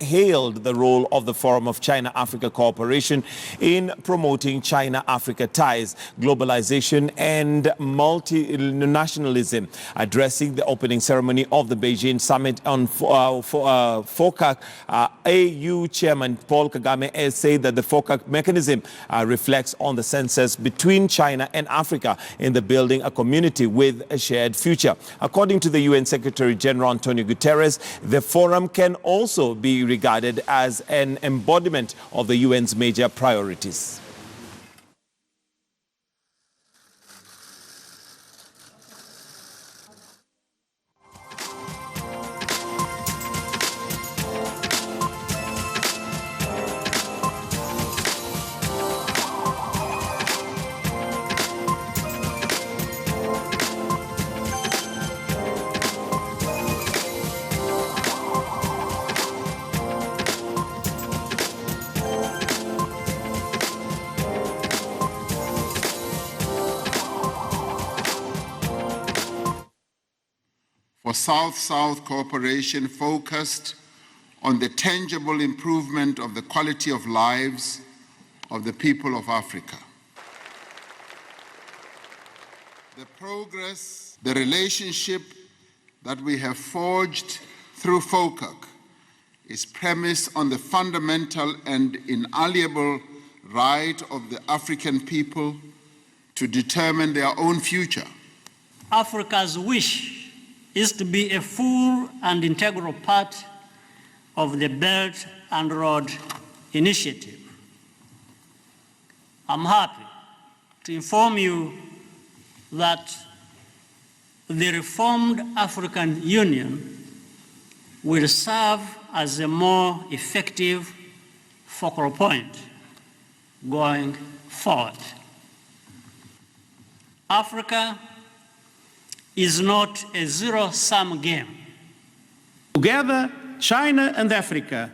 hailed the role of the Forum of China-Africa Cooperation in promoting China-Africa ties, globalization and multinationalism. Addressing the opening ceremony of the Beijing Summit on FOCAC, AU Chairman Paul Kagame said that the FOCAC mechanism reflects on the consensus between China and Africa in the building a community with a shared future. According to the UN Secretary General Antonio Guterres, the forum can also be regarded as an embodiment of the UN's major priorities. For South-South cooperation focused on the tangible improvement of the quality of lives of the people of Africa. The progress, the relationship that we have forged through FOCAC is premised on the fundamental and inalienable right of the African people to determine their own future. Africa's wish is to be a full and integral part of the Belt and Road Initiative. I'm happy to inform you that the reformed African Union will serve as a more effective focal point going forward. Africa is not a zero-sum game. Together, China and Africa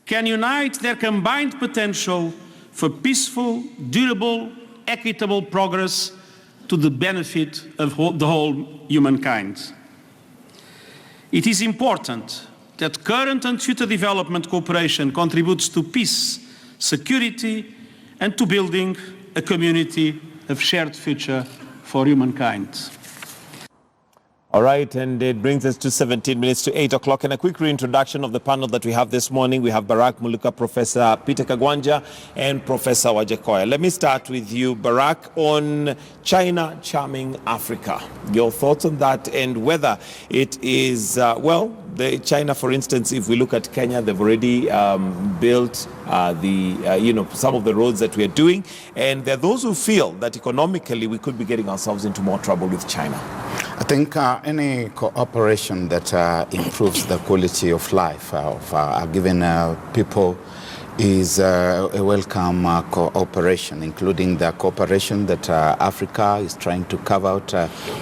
can unite their combined potential for peaceful, durable, equitable progress to the benefit of the whole humankind. It is important that current and future development cooperation contributes to peace, security, and to building a community of shared future for humankind. All right, and it brings us to 17 minutes to 8 o'clock. And a quick reintroduction of the panel that we have this morning. We have Barak Muluka, Professor Peter Kagwanja, and Professor Wajakoya. Let me start with you, Barak, on China charming Africa. Your thoughts on that and whether it is, China, for instance, if we look at Kenya, they've already built some of the roads that we are doing. And there are those who feel that economically we could be getting ourselves into more trouble with China. I think any cooperation that improves the quality of life of given people is a welcome cooperation, including the cooperation that Africa is trying to carve out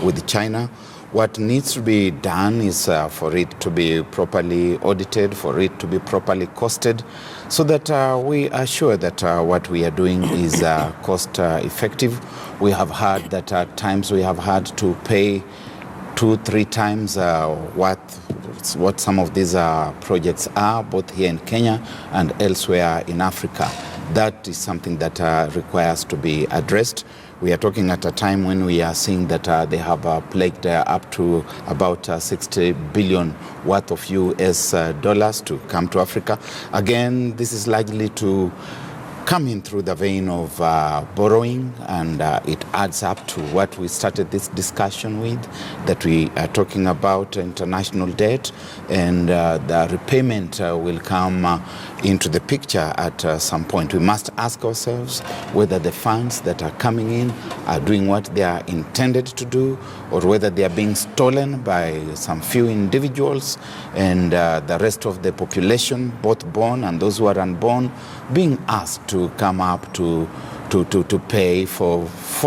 with China. What needs to be done is for it to be properly audited, for it to be properly costed, so that we are sure that what we are doing is cost effective. We have heard that at times we have had to pay 2-3 times what some of these projects are, both here in Kenya and elsewhere in Africa. That is something that requires to be addressed. We are talking at a time when we are seeing that they have pledged up to about 60 billion worth of US dollars to come to Africa. Again, this is largely to come in through the vein of borrowing, and it adds up to what we started this discussion with, that we are talking about international debt, and the repayment will come into the picture at some point. We must ask ourselves whether the funds that are coming in are doing what they are intended to do, or whether they are being stolen by some few individuals, and the rest of the population, both born and those who are unborn, being asked to come up to pay for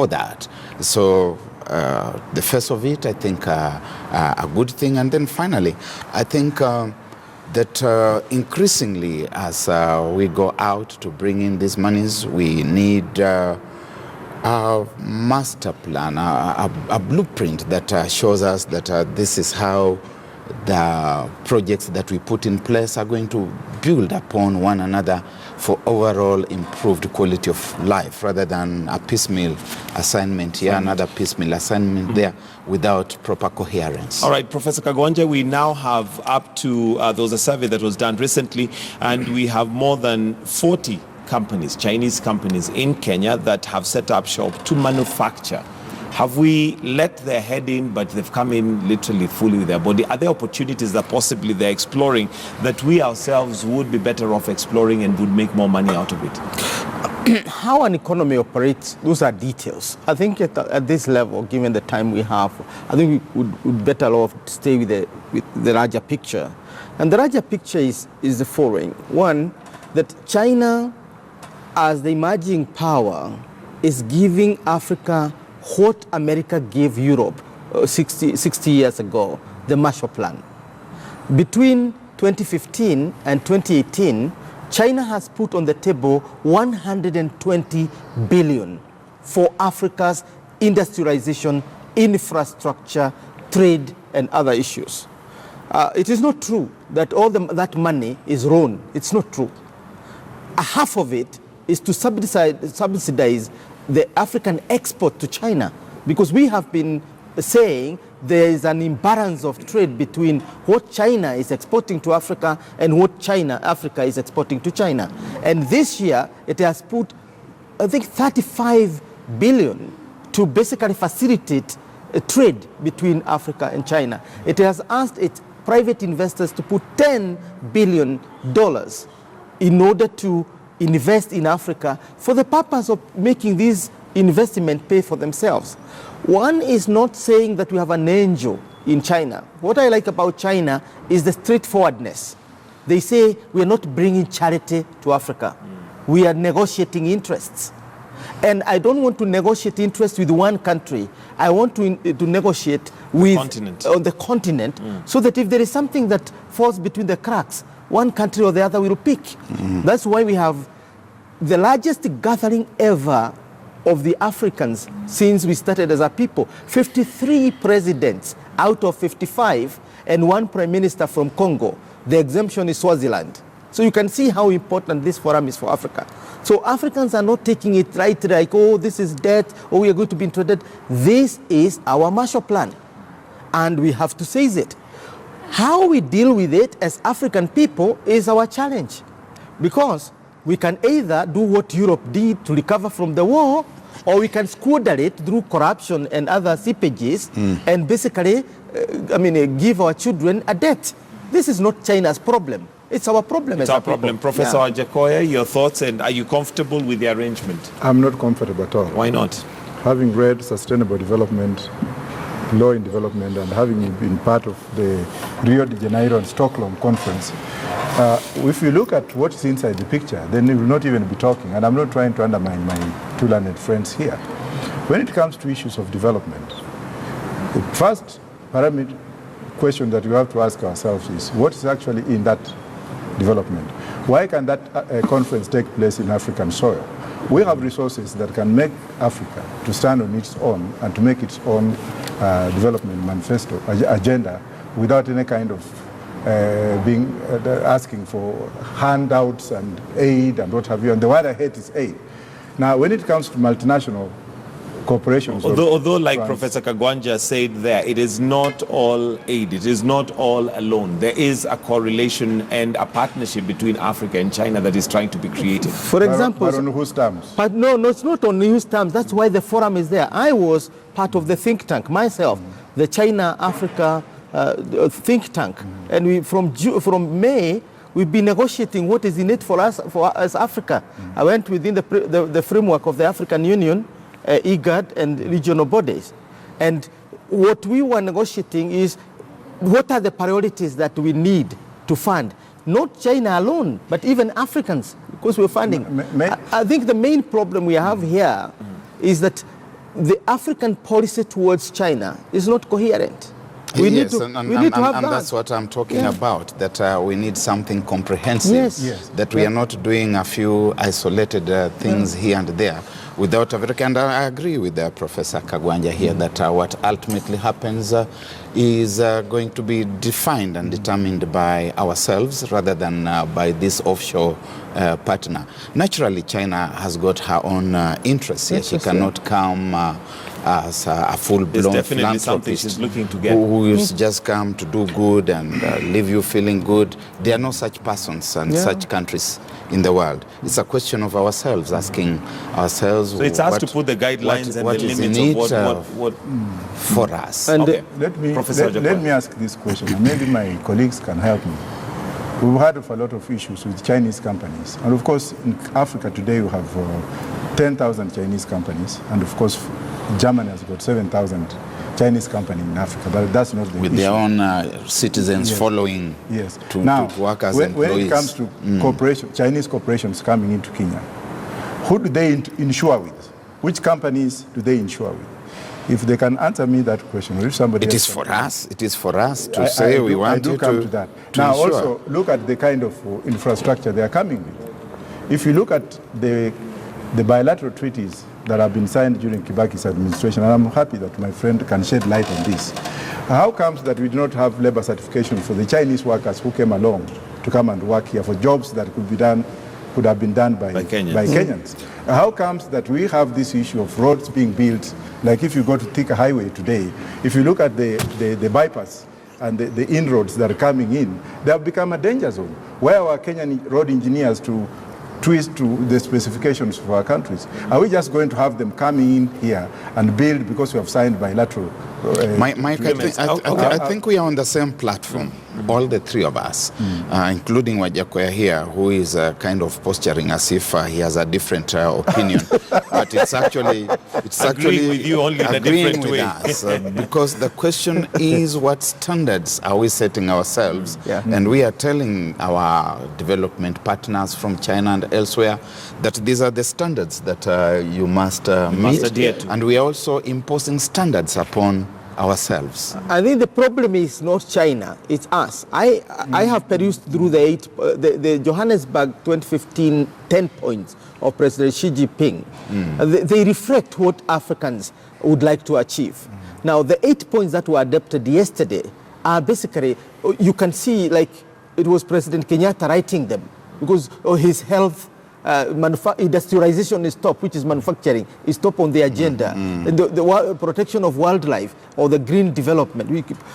that. So the first of it, I think, a good thing. And then finally, I think that increasingly as we go out to bring in these monies, we need a master plan, a blueprint that shows us that this is how the projects that we put in place are going to build upon one another for overall improved quality of life rather than a piecemeal assignment here, another piecemeal assignment there without proper coherence. All right, Professor Kagwanja, we now have up to, there was a survey that was done recently, and we have more than 40 companies, Chinese companies in Kenya that have set up shop to manufacture. Have we let their head in, but they've come in literally fully with their body? Are there opportunities that possibly they're exploring that we ourselves would be better off exploring and would make more money out of it? How an economy operates, those are details. I think at this level, given the time we have, I think we would better off stay with the larger picture. And the larger picture is the following. One, that China, as the emerging power, is giving Africa what America gave Europe 60 years ago, the Marshall Plan. Between 2015 and 2018, China has put on the table 120 billion for Africa's industrialization, infrastructure, trade, and other issues. It is not true that all that money is wrong. It's not true. Half of it is to subsidize the African export to China, because we have been saying there is an imbalance of trade between what China is exporting to Africa and what Africa is exporting to China. And this year, it has put, I think, 35 billion to basically facilitate trade between Africa and China. It has asked its private investors to put $10 billion in order to invest in Africa for the purpose of making these investments pay for themselves. One is not saying that we have an angel in China. What I like about China is the straightforwardness. They say we are not bringing charity to Africa. We are negotiating interests. And I don't want to negotiate interests with one country. I want to negotiate with on the continent so that if there is something that falls between the cracks, one country or the other will pick. That's why we have the largest gathering ever of the Africans since we started as a people. 53 presidents out of 55 and one prime minister from Congo. The exemption is Swaziland. So you can see how important this forum is for Africa. So Africans are not taking it right like, oh, this is debt, or we are going to be intruded. This is our Marshall Plan, and we have to seize it. How we deal with it as African people is our challenge, because we can either do what Europe did to recover from the war, or we can squander it through corruption and other seepages and basically, give our children a debt. This is not China's problem. It's our problem. It's our problem. Professor Ajakoya, your thoughts, and are you comfortable with the arrangement? I'm not comfortable at all. Why not? Having read Sustainable Development, Law in Development, and having been part of the Rio de Janeiro and Stockholm conference, if you look at what's inside the picture, then we will not even be talking. And I'm not trying to undermine my two learned friends here. When it comes to issues of development, the first question that we have to ask ourselves is, what is actually in that development? Why can that conference take place in African soil? We have resources that can make Africa to stand on its own and to make its own development manifesto agenda without any kind of asking for handouts and aid and what have you. And the word I hate is aid. Now, when it comes to multinational corporations, although like Professor Kagwanja said there, it is not all aid, it is not all alone. There is a correlation and a partnership between Africa and China that is trying to be created. For example, but on whose terms? But no, it's not on whose terms. That's why the forum is there. I was part of the think tank myself, the China-Africa think tank, and we from May we've been negotiating what is in it for us as Africa. I went within the framework of the African Union, IGAD, and regional bodies. And what we were negotiating is what are the priorities that we need to fund. Not China alone, but even Africans, because we're funding. I think the main problem we have here is that the African policy towards China is not coherent. We need yes, to, and, we need to have and that. that's what I'm talking Yeah. about, that we need something comprehensive, Yes. Yes. that we are not doing a few isolated things here and there without a very, and I agree with Professor Kagwanja here that what ultimately happens is going to be defined and determined by ourselves rather than by this offshore partner. Naturally, China has got her own interests here. She cannot come as a full-blown There's definitely something philanthropist she's looking to get. who is just come to do good and leave you feeling good. There are no such persons and such countries in the world. It's a question of ourselves, asking ourselves. So it's us to put the guidelines and what the is limits in of what for us. And Okay. Let me Professor let me ask this question, and maybe my colleagues can help me. We've had of a lot of issues with Chinese companies, and of course in Africa today we have 10,000 Chinese companies, and of course Germany has got 7,000 Chinese companies in Africa, but that's not the with issue. their own citizens Yes. following Yes. to Now, work as when employees. it comes to corporation, Chinese corporations coming into Kenya, who do they insure with? Which companies do they insure with? If they can answer me that question, or if somebody It else is can- for us. It is for us to I say do- we want I do you come to that. to Now ensure. also look at the kind of infrastructure they are coming with. If you look at the bilateral treaties that have been signed during Kibaki's administration, and I'm happy that my friend can shed light on this. How comes that we do not have labor certification for the Chinese workers who came along to come and work here for jobs that could have been done by Kenyans? How comes that we have this issue of roads being built, like if you go to Thika Highway today, if you look at the bypass and the inroads that are coming in, they have become a danger zone. Where are our Kenyan road engineers to twist to the specifications of our countries? Are we just going to have them coming in here and build because we have signed bilateral? Mike, I think we are on the same platform, all the three of us, including Wajakoya here, who is kind of posturing as if he has a different opinion. But it's actually Agreeing with you only in a agreeing different with way. us, because the question is, what standards are we setting ourselves? Yeah. And we are telling our development partners from China and elsewhere that these are the standards that you must meet. adhere to. And we are also imposing standards upon ourselves. I think the problem is not China, it's us. I have perused through the Johannesburg 2015 10 points of President Xi Jinping. They reflect what Africans would like to achieve. Now, the 8 points that were adopted yesterday are basically, you can see like it was President Kenyatta writing them because his health, industrialization is top, which is manufacturing, is top on the agenda. And the protection of wildlife or the green development.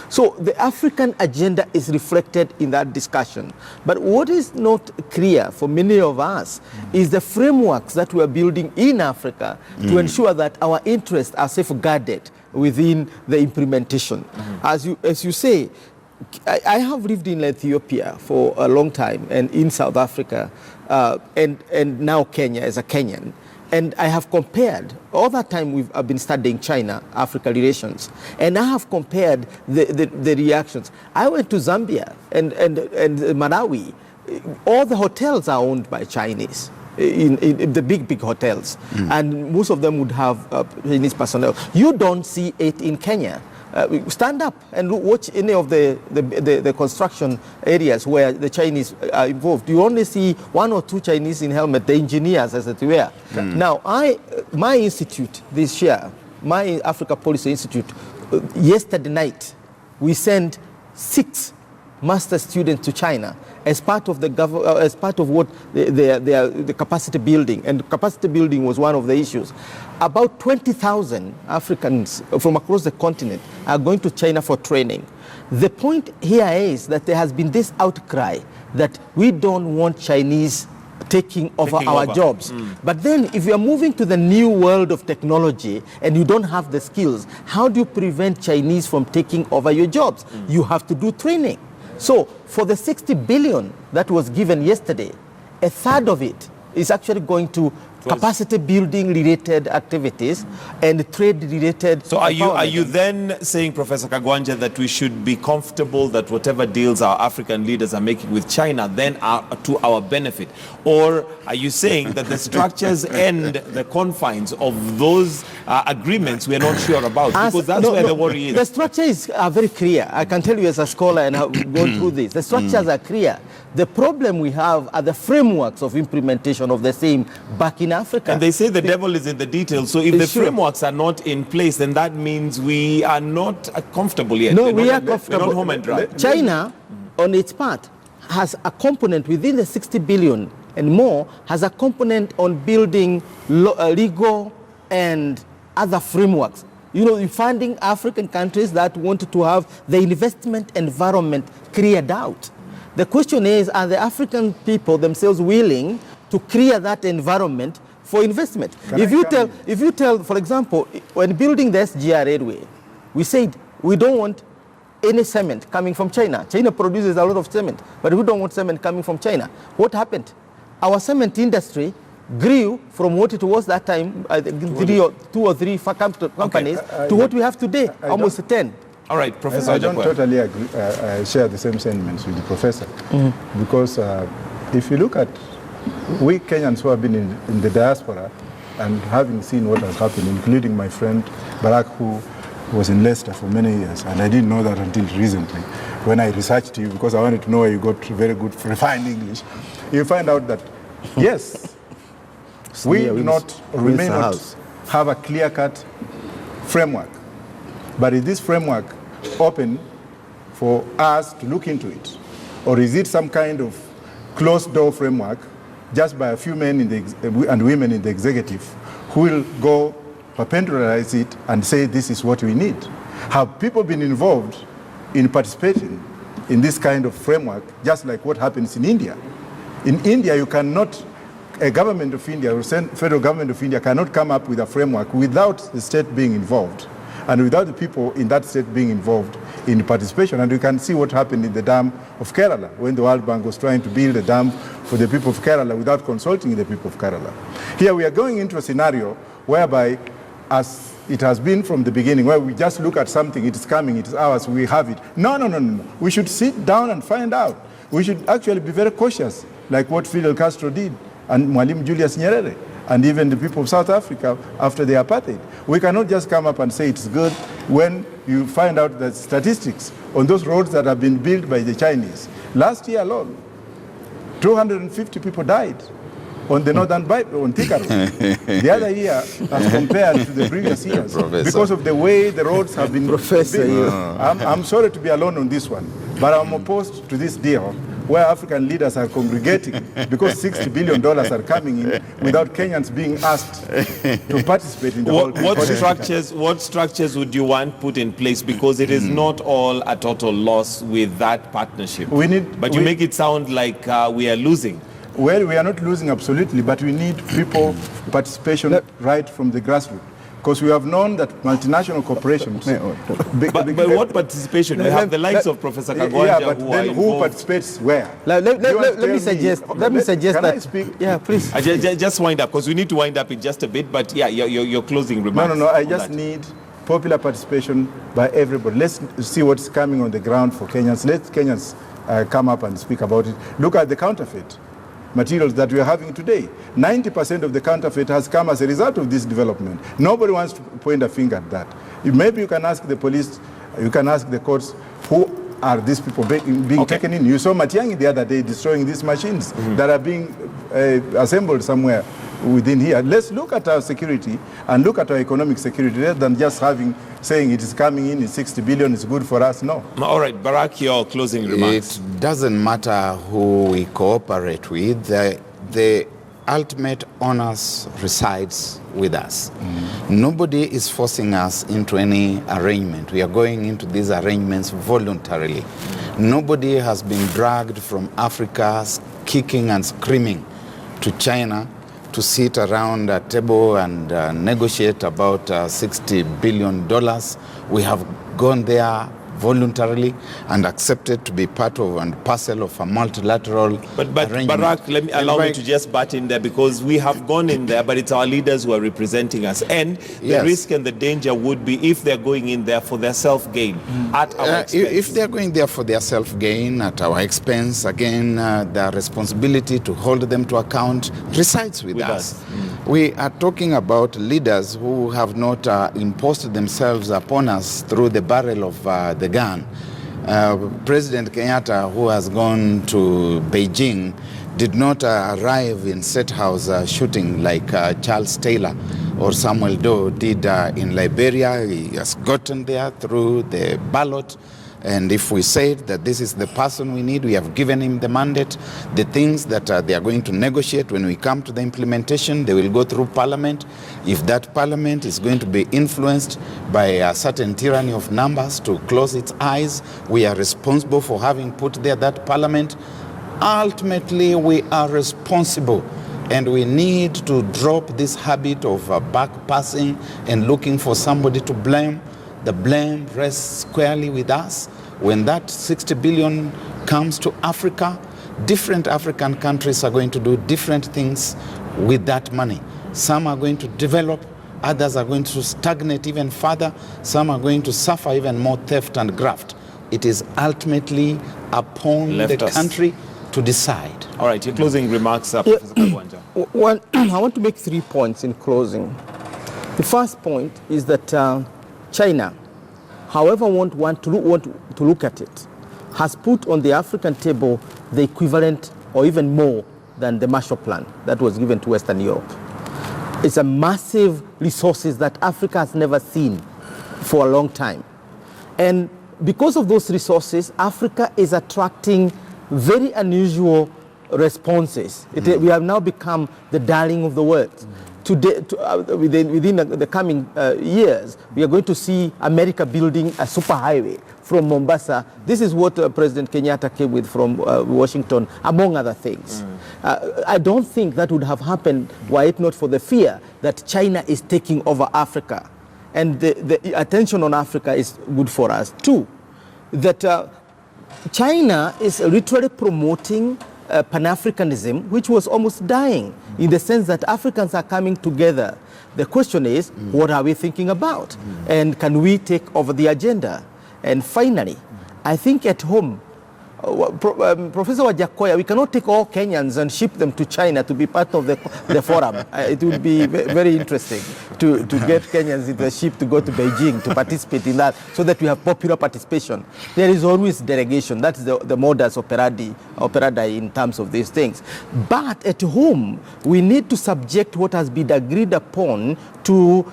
So the African agenda is reflected in that discussion. But what is not clear for many of us is the frameworks that we are building in Africa to ensure that our interests are safeguarded within the implementation. As you say, I have lived in Ethiopia for a long time and in South Africa and now Kenya as a Kenyan. And I have compared, all that time I've been studying China-Africa relations, and I have compared the reactions. I went to Zambia and Malawi. All the hotels are owned by Chinese. In the big hotels, and most of them would have Chinese personnel. You don't see it in Kenya. Stand up and watch any of the construction areas where the Chinese are involved. You only see 1 or 2 Chinese in helmet, the engineers as it were. Now, my institute this year, my Africa Policy Institute, yesterday night, we sent 6 master students to China as part of as part of what the capacity building, and capacity building was one of the issues. About 20,000 Africans from across the continent are going to China for training. The point here is that there has been this outcry that we don't want Chinese taking over our jobs. But then if you are moving to the new world of technology and you don't have the skills, how do you prevent Chinese from taking over your jobs? You have to do training. So for the 60 billion that was given yesterday, a third of it is actually going to capacity building related activities and trade related. So are you then saying, Professor Kagwanja, that we should be comfortable that whatever deals our African leaders are making with China then are to our benefit? Or are you saying that the structures and the confines of those agreements we are not sure about? Because that's where the worry is. The structures are very clear. I can tell you as a scholar and have gone through this. The structures are clear. The problem we have are the frameworks of implementation of the same back in Africa. And they say the devil is in the details. So if the frameworks are not in place, then that means we are not comfortable yet. No, we are comfortable. We're not home and dry. China, on its part, has a component within the 60 billion and more, has a component on building legal and other frameworks. You know, funding African countries that want to have the investment environment cleared out. The question is, are the African people themselves willing to clear that environment for investment? If you tell, for example, when building the SGR railway, we said we don't want any cement coming from China. China produces a lot of cement, but we don't want cement coming from China. What happened? Our cement industry grew from what it was that time, 2 or 3 companies, to what we have today, almost 10. All right, Professor. I don't totally agree. I share the same sentiments with the professor, because if you look at we Kenyans who have been in the diaspora and having seen what has happened, including my friend Barack, who was in Leicester for many years, and I didn't know that until recently when I researched you, because I wanted to know where you got very good refined English. You find out that yes, we do not or we may not have a clear-cut framework. But is this framework open for us to look into it? Or is it some kind of closed-door framework just by a few men and women in the executive who will go perpetualize it and say this is what we need? Have people been involved in participating in this kind of framework, just like what happens in India? In India, you cannot, a government of India or federal government of India cannot come up with a framework without the state being involved, and without the people in that state being involved in participation. And you can see what happened in the dam of Kerala, when the World Bank was trying to build a dam for the people of Kerala without consulting the people of Kerala. Here we are going into a scenario whereby, as it has been from the beginning, where we just look at something, it is coming, it is ours, we have it. No. We should sit down and find out. We should actually be very cautious, like what Fidel Castro did, and Mwalimu Julius Nyerere, and even the people of South Africa after the apartheid. We cannot just come up and say it's good when you find out that statistics on those roads that have been built by the Chinese. Last year alone, 250 people died on the northern bypass, on Thika Road. The other year, as compared to the previous years, because of the way the roads have been built. I'm sorry to be alone on this one, but I'm opposed to this deal where African leaders are congregating because $60 billion are coming in without Kenyans being asked to participate in the whole thing. What structures would you want put in place? Because it is not all a total loss with that partnership. But you make it sound like we are losing. Well, we are not losing absolutely, but we need people participation right from the grassroots. Because we have known that multinational corporations... But what participation? We have the likes of Professor Kagwanja, but then who participates where? Let me suggest can that... I speak? Yeah, please. Just wind up, because we need to wind up in just a bit, but yeah, your closing remarks. No, I just need popular participation by everybody. Let's see what's coming on the ground for Kenyans. Let Kenyans come up and speak about it. Look at the counterfeit materials that we are having today. 90% of the counterfeit has come as a result of this development. Nobody wants to point a finger at that. Maybe you can ask the police, you can ask the courts, who are these people being taken in? You saw Matiang'i the other day destroying these machines that are being assembled somewhere within here. Let's look at our security and look at our economic security rather than just saying it is coming in 60 billion, it's good for us. No. All right, Barack, your closing remarks. It doesn't matter who we cooperate with. The ultimate onus resides with us. Nobody is forcing us into any arrangement. We are going into these arrangements voluntarily. Nobody has been dragged from Africa kicking and screaming to China to sit around a table and negotiate about $60 billion. We have gone there voluntarily and accepted to be part of and parcel of a multilateral But arrangement. Barack, allow me to just butt in there, because we have gone in there, but it's our leaders who are representing us. And the Yes. risk and the danger would be if they're going in there for their self-gain at our expense. If they're going there for their self-gain at our expense, again, the responsibility to hold them to account resides with us. We are talking about leaders who have not imposed themselves upon us through the barrel of the gun. President Kenyatta, who has gone to Beijing, did not arrive in State House shooting like Charles Taylor or Samuel Doe did in Liberia. He has gotten there through the ballot. And if we said that this is the person we need, we have given him the mandate. The things that they are going to negotiate, when we come to the implementation, they will go through Parliament. If that Parliament is going to be influenced by a certain tyranny of numbers to close its eyes, we are responsible for having put there that Parliament. Ultimately, we are responsible. And we need to drop this habit of backpassing and looking for somebody to blame. The blame rests squarely with us. When that 60 billion comes to Africa, different African countries are going to do different things with that money. Some are going to develop, others are going to stagnate even further, some are going to suffer even more theft and graft. It is ultimately upon the country to decide. All right, your closing remarks, Professor Kagwanja. Well, I want to make 3 points in closing. The first point is that China, however want to look at it, has put on the African table the equivalent or even more than the Marshall Plan that was given to Western Europe. It's a massive resources that Africa has never seen for a long time. And because of those resources, Africa is attracting very unusual responses. We have now become the darling of the world. Today, within the coming years, we are going to see America building a superhighway from Mombasa. This is what President Kenyatta came with from Washington, among other things. I don't think that would have happened were it not for the fear that China is taking over Africa. And the attention on Africa is good for us. 2, that China is literally promoting Pan-Africanism, which was almost dying, in the sense that Africans are coming together. The question is, what are we thinking about? And can we take over the agenda? And finally, I think at home, Professor Wajakoya, we cannot take all Kenyans and ship them to China to be part of the forum. It would be very interesting to get Kenyans in the ship to go to Beijing to participate in that, so that we have popular participation. There is always delegation. That's the modus operandi in terms of these things. But at home, we need to subject what has been agreed upon to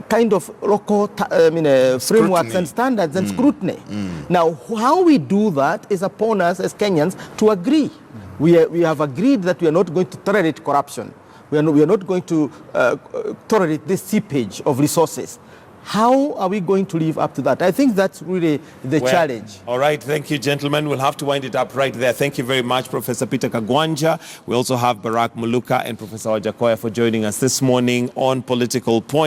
kind of local frameworks and standards and scrutiny. Now, how we do that is upon us as Kenyans to agree. We have agreed that we are not going to tolerate corruption. We are not going to tolerate this seepage of resources. How are we going to live up to that? I think that's really the challenge. All right, thank you, gentlemen. We'll have to wind it up right there. Thank you very much, Professor Peter Kagwanja. We also have Barack Muluka and Professor Wajakoya for joining us this morning on Political Point.